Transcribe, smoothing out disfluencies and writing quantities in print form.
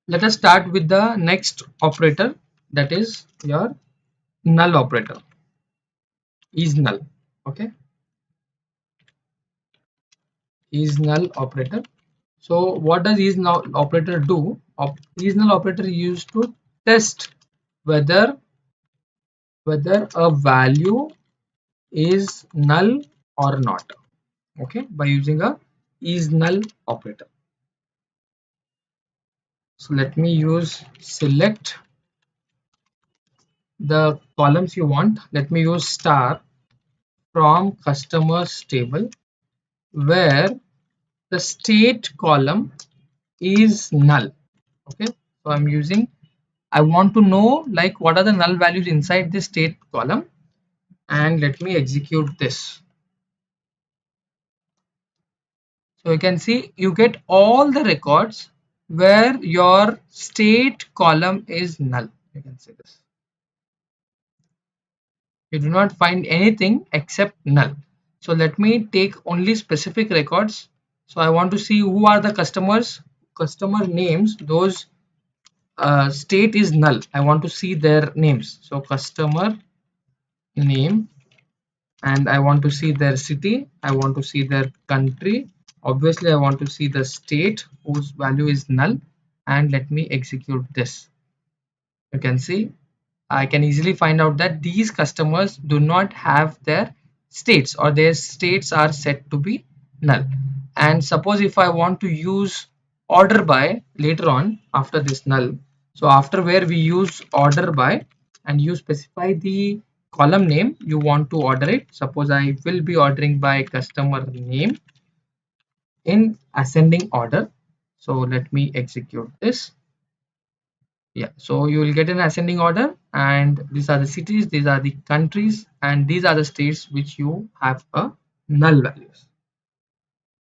Let us start with the next operator, that is your null operator. Is null. Okay, is null operator. So what does is null operator do? Is null operator used to test whether a value is null or not. Okay, by using a is null operator. So let me use select the columns you want. Let me use star from customers table where the state column is null. Okay, so I'm using, I want to know like what are the null values inside this state column, and let me execute this. So you can see you get all the records where your state column is null. You can see this. You do not find anything except null. So let me take only specific records. So I want to see who are the customers, customer names, those state is null. I want to see their names. So customer name, and I want to see their city, I want to see their country, obviously I want to see the state whose value is null, and let me execute this. You can see I can easily find out that these customers do not have their states, or their states are set to be null. And suppose if I want to use order by later on after this null, so after where we use order by and you specify the column name you want to order it. Suppose I will be ordering by customer name in ascending order. So let me execute this. Yeah, so you will get an ascending order, and these are the cities, these are the countries, and these are the states which you have a null values.